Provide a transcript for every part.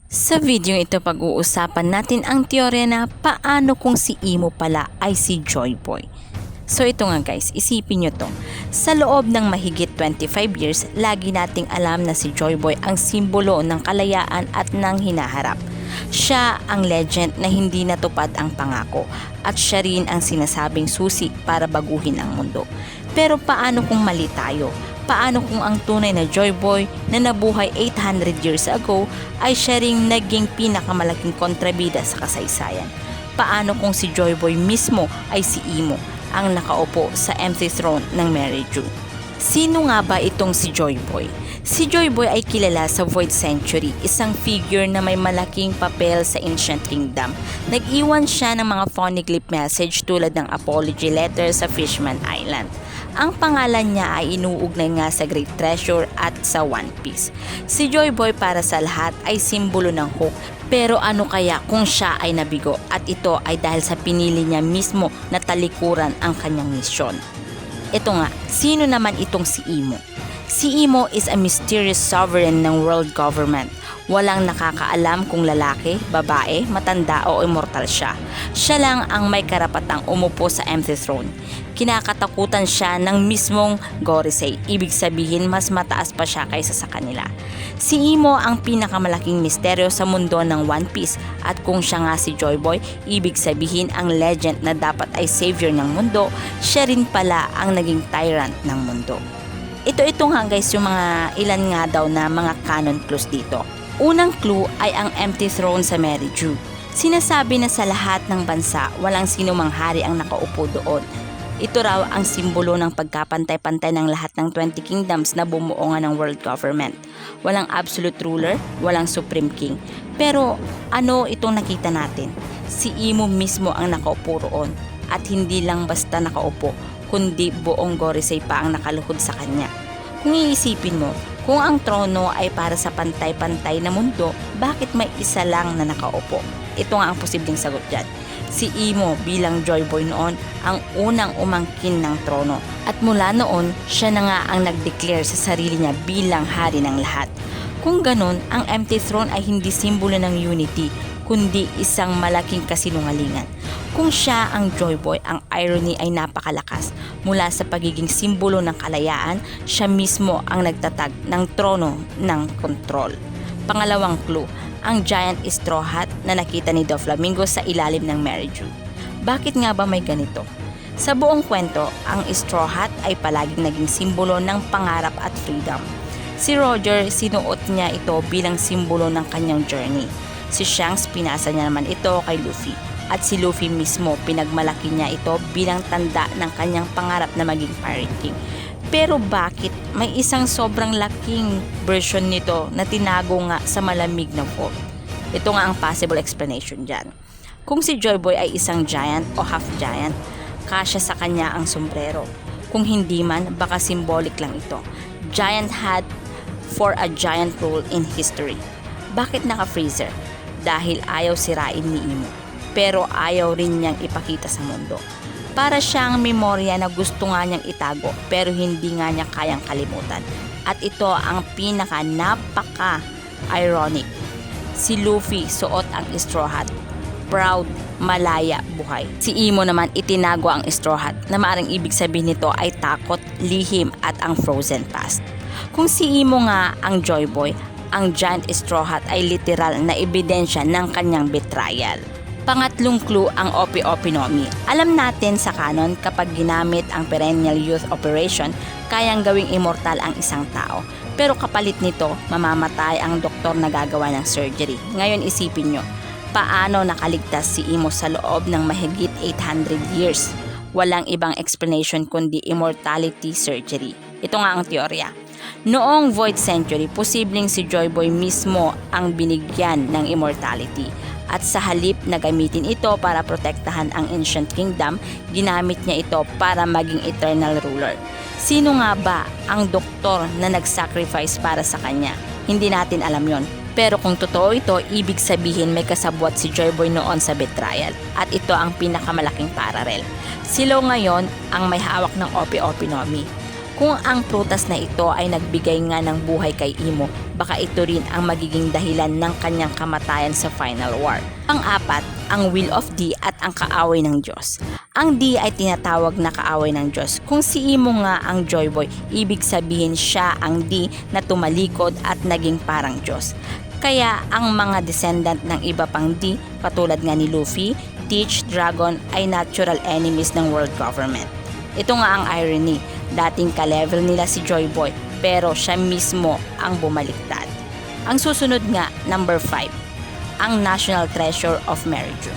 Sa video ito pag-uusapan natin ang teorya na paano kung si Imo pala ay si Joy Boy. So ito nga guys, isipin nyo to. Sa loob ng mahigit 25 years, lagi nating alam na si Joy Boy ang simbolo ng kalayaan at ng hinaharap. Siya ang legend na hindi natupad ang pangako at siya rin ang sinasabing susi para baguhin ang mundo. Pero paano kung mali tayo? Paano kung ang tunay na Joy Boy na nabuhay 800 years ago ay siya ring naging pinakamalaking kontrabida sa kasaysayan? Paano kung si Joy Boy mismo ay si Imo, ang nakaupo sa empty throne ng Mary June? Sino nga ba itong si Joy Boy? Si Joy Boy ay kilala sa Void Century, isang figure na may malaking papel sa Ancient Kingdom. Nag-iwan siya ng mga phoneglyph message tulad ng apology letter sa Fishman Island. Ang pangalan niya ay inuugnay nga sa Great Treasure at sa One Piece. Si Joy Boy para sa lahat ay simbolo ng hope. Pero ano kaya kung siya ay nabigo at ito ay dahil sa pinili niya mismo na talikuran ang kanyang misyon? Ito nga, sino naman itong si Imo? Si Imo is a mysterious sovereign ng world government. Walang nakakaalam kung lalaki, babae, matanda o immortal siya. Siya lang ang may karapatang umupo sa empty throne. Kinakatakutan siya ng mismong Gorosei, ibig sabihin mas mataas pa siya kaysa sa kanila. Si Imo ang pinakamalaking misteryo sa mundo ng One Piece at kung siya nga si Joy Boy, ibig sabihin ang legend na dapat ay savior ng mundo, siya rin pala ang naging tyrant ng mundo. Ito nga guys yung mga ilan nga daw na mga canon clues dito. Unang clue ay ang empty throne sa Mary June. Sinasabi na sa lahat ng bansa, walang sino mang hari ang nakaupo doon. Ito raw ang simbolo ng pagkapantay-pantay ng lahat ng 20 kingdoms na bumuo nga ng world government. Walang absolute ruler, walang supreme king. Pero ano itong nakita natin? Si Imo mismo ang nakaupo roon at hindi lang basta nakaupo, kundi buong Gorosei pa ang nakaluhod sa kanya. Kung iisipin mo, kung ang trono ay para sa pantay-pantay na mundo, bakit may isa lang na nakaupo? Ito nga ang posibleng sagot dyan. Si Imo bilang Joy Boy noon ang unang umangkin ng trono at mula noon siya na nga ang nag-declare sa sarili niya bilang hari ng lahat. Kung ganun, ang empty throne ay hindi simbolo ng unity kundi isang malaking kasinungalingan. Kung siya ang Joy Boy, ang irony ay napakalakas. Mula sa pagiging simbolo ng kalayaan, siya mismo ang nagtatag ng trono ng kontrol. Pangalawang clue, ang giant straw hat na nakita ni Doflamingo sa ilalim ng Mary June. Bakit nga ba may ganito? Sa buong kwento, ang straw hat ay palaging naging simbolo ng pangarap at freedom. Si Roger, sinuot niya ito bilang simbolo ng kanyang journey. Si Shanks, pinasa niya naman ito kay Luffy. At si Luffy mismo, pinagmalaki niya ito bilang tanda ng kanyang pangarap na maging Pirate King. Pero bakit may isang sobrang laking version nito na tinago nga sa malamig na vault? Ito nga ang possible explanation dyan. Kung si Joy Boy ay isang giant o half giant, kasya sa kanya ang sombrero. Kung hindi man, baka symbolic lang ito. Giant hat for a giant role in history. Bakit naka-freezer? Dahil ayaw sirain ni Imo, pero ayaw rin niyang ipakita sa mundo. Para siyang memorya na gusto nga niyang itago pero hindi nga niya kayang kalimutan. At ito ang pinaka napaka-ironic. Si Luffy suot ang straw hat, proud, malaya, buhay. Si Imo naman itinago ang straw hat na maaaring ibig sabihin nito ay takot, lihim at ang frozen past. Kung si Imo nga ang Joy Boy, ang giant straw hat ay literal na ebidensya ng kanyang betrayal. Pangatlong clue ang Opi-Opi no Mi. Alam natin sa canon kapag ginamit ang Perennial Youth Operation, kayang gawing immortal ang isang tao. Pero kapalit nito, mamamatay ang doktor na gagawa ng surgery. Ngayon isipin nyo, paano nakaligtas si Imo sa loob ng mahigit 800 years? Walang ibang explanation kundi immortality surgery. Ito nga ang teorya. Noong Void Century, posibleng si Joy Boy mismo ang binigyan ng immortality. At sa halip na gamitin ito para protektahan ang Ancient Kingdom, ginamit niya ito para maging eternal ruler. Sino nga ba ang doktor na nag-sacrifice para sa kanya? Hindi natin alam yon. Pero kung totoo ito, ibig sabihin may kasabwat si Joy Boy noon sa betrayal. At ito ang pinakamalaking parallel. Silo ngayon ang may hawak ng Opi-Opi no Mi. Kung ang prutas na ito ay nagbigay nga ng buhay kay Imo, baka ito rin ang magiging dahilan ng kanyang kamatayan sa Final War. Pang-apat, ang Will of D at ang kaaway ng Diyos. Ang D ay tinatawag na kaaway ng Diyos. Kung si Imo nga ang Joy Boy, ibig sabihin siya ang D na tumalikod at naging parang Diyos. Kaya ang mga descendant ng iba pang D, katulad nga ni Luffy, Teach, Dragon, ay natural enemies ng world government. Ito nga ang irony, dating ka-level nila si Joy Boy pero siya mismo ang bumaliktad. Ang susunod nga, number 5, ang National Treasure of Merridew.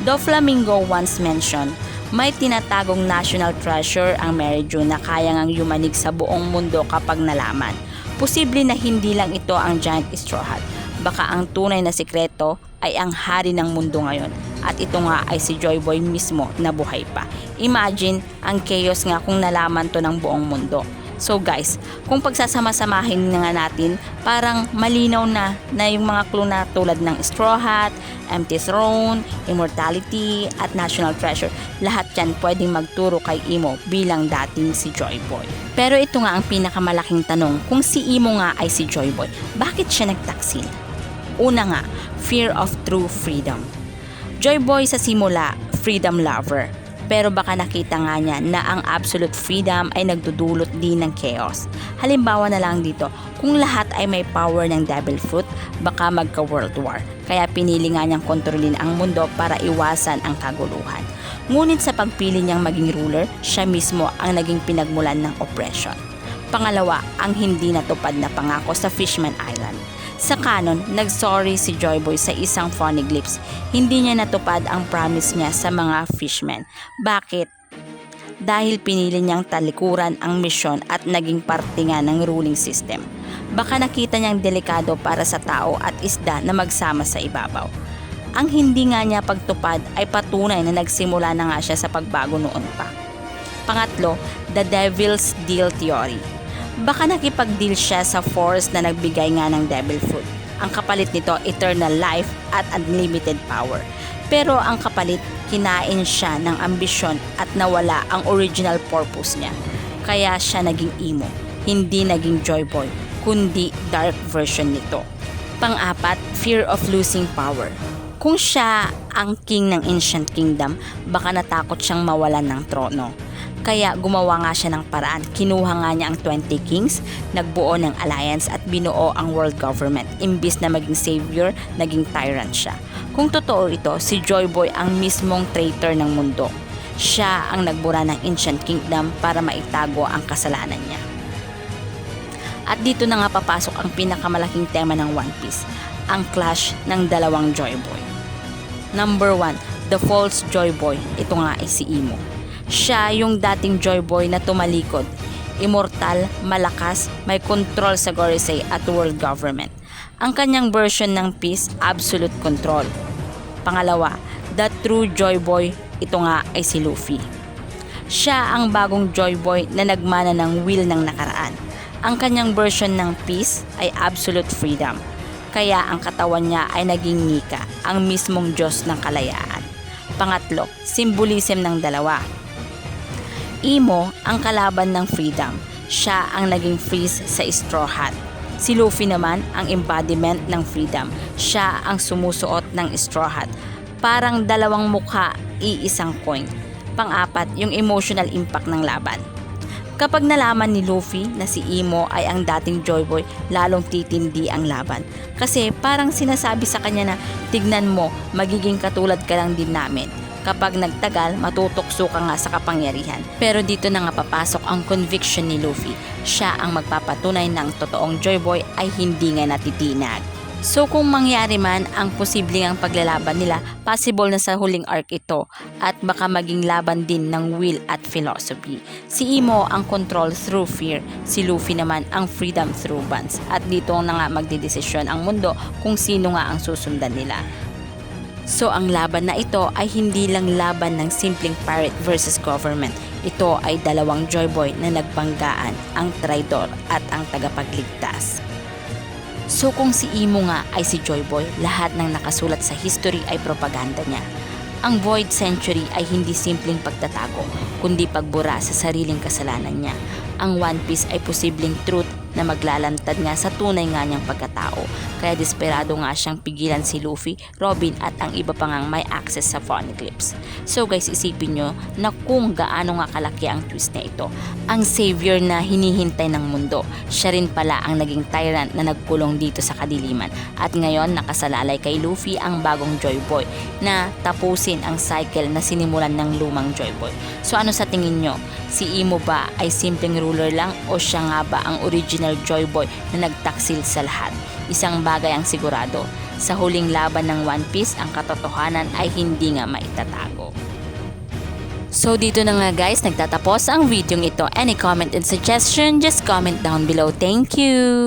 Doflamingo once mentioned, may tinatagong national treasure ang Merridew na kaya ngang yumanig sa buong mundo kapag nalaman. Posible na hindi lang ito ang Giant Straw Hat. Baka ang tunay na sikreto ay ang hari ng mundo ngayon at ito nga ay si Joy Boy mismo na buhay pa. Imagine ang chaos nga kung nalaman to ng buong mundo. So guys, kung pagsasama-samahin nga natin, parang malinaw na yung mga clue na tulad ng Straw Hat, Empty Throne, Immortality, at National Treasure. Lahat yan pwedeng magturo kay Imo bilang dating si Joy Boy. Pero ito nga ang pinakamalaking tanong, kung si Imo nga ay si Joy Boy, bakit siya nagtaksil? Una nga, fear of true freedom. Joy Boy sa simula, freedom lover. Pero baka nakita nga niya na ang absolute freedom ay nagdudulot din ng chaos. Halimbawa na lang dito, kung lahat ay may power ng devil fruit, baka magka-world war. Kaya pinili nga niyang kontrolin ang mundo para iwasan ang kaguluhan. Ngunit sa pagpili niyang maging ruler, siya mismo ang naging pinagmulan ng oppression. Pangalawa, ang hindi natupad na pangako sa Fishman Island. Sa canon, nag-sorry si Joy Boy sa isang phoneglyphs. Hindi niya natupad ang promise niya sa mga fishmen. Bakit? Dahil pinili niyang talikuran ang misyon at naging parte nga ng ruling system. Baka nakita niyang delikado para sa tao at isda na magsama sa ibabaw. Ang hindi nga niya pagtupad ay patunay na nagsimula na nga siya sa pagbago noon pa. Pangatlo, the Devil's Deal Theory. Baka nakipag-deal siya sa force na nagbigay nga ng devil fruit. Ang kapalit nito, eternal life at unlimited power. Pero ang kapalit, kinain siya ng ambisyon at nawala ang original purpose niya. Kaya siya naging Imo, hindi naging Joy Boy, kundi dark version nito. Pang-apat, fear of losing power. Kung siya ang king ng Ancient Kingdom, baka natakot siyang mawalan ng trono. Kaya gumawa nga siya ng paraan. Kinuha nga niya ang 20 kings, nagbuo ng alliance at binuo ang world government. Imbis na maging savior, naging tyrant siya. Kung totoo ito, si Joy Boy ang mismong traitor ng mundo. Siya ang nagbura ng Ancient Kingdom para maitago ang kasalanan niya. At dito na nga papasok ang pinakamalaking tema ng One Piece, ang clash ng dalawang Joy Boy. Number 1, the false Joy Boy. Ito nga ay si Imo. Siya yung dating Joy Boy na tumalikod, immortal, malakas, may control sa Gorosei at world government. Ang kanyang version ng peace, absolute control. Pangalawa, the true Joy Boy, ito nga ay si Luffy. Siya ang bagong Joy Boy na nagmana ng will ng nakaraan. Ang kanyang version ng peace ay absolute freedom. Kaya ang katawan niya ay naging Nika, ang mismong Diyos ng kalayaan. Pangatlo, symbolism ng dalawa. Imo ang kalaban ng freedom. Siya ang naging freeze sa Straw Hat. Si Luffy naman ang embodiment ng freedom. Siya ang sumusuot ng Straw Hat. Parang dalawang mukha, iisang coin. Pang-apat, yung emotional impact ng laban. Kapag nalaman ni Luffy na si Imo ay ang dating Joy Boy, lalong titindi ang laban. Kasi parang sinasabi sa kanya na, tignan mo, magiging katulad ka lang din namin. Kapag nagtagal, matutokso ka nga sa kapangyarihan. Pero dito na nga papasok ang conviction ni Luffy. Siya ang magpapatunay ng totoong Joy Boy ay hindi nga natitinag. So kung mangyari man ang posibleng paglalaban nila, possible na sa huling arc ito at baka maging laban din ng will at philosophy. Si Imo ang control through fear, si Luffy naman ang freedom through bonds. At dito na nga magdidesisyon ang mundo kung sino nga ang susundan nila. So ang laban na ito ay hindi lang laban ng simpleng pirate versus government. Ito ay dalawang Joy Boy na nagbanggaan, ang traidor at ang tagapagligtas. So kung si Imo nga ay si Joy Boy, lahat ng nakasulat sa history ay propaganda niya. Ang Void Century ay hindi simpleng pagtatago, kundi pagbura sa sariling kasalanan niya. ang One Piece ay posibleng truth na maglalantad nga sa tunay nga niyang pagkatao. Kaya desperado nga siyang pigilan si Luffy, Robin at ang iba pa ngang may access sa Poneglyphs. So guys, isipin nyo na kung gaano nga kalaki ang twist na ito. Ang savior na hinihintay ng mundo, siya rin pala ang naging tyrant na nagkulong dito sa kadiliman. At ngayon nakasalalay kay Luffy ang bagong Joy Boy na tapusin ang cycle na sinimulan ng lumang Joy Boy. So ano sa tingin nyo? Si Imo ba ay simpleng ruler lang o siya nga ba ang original Joy Boy na nagtaksil sa lahat? Isang bagay ang sigurado, sa huling laban ng One Piece ang katotohanan ay hindi nga maitatago. So dito na nga guys, nagtatapos ang video ito. Any comment and suggestion, just comment down below. Thank you!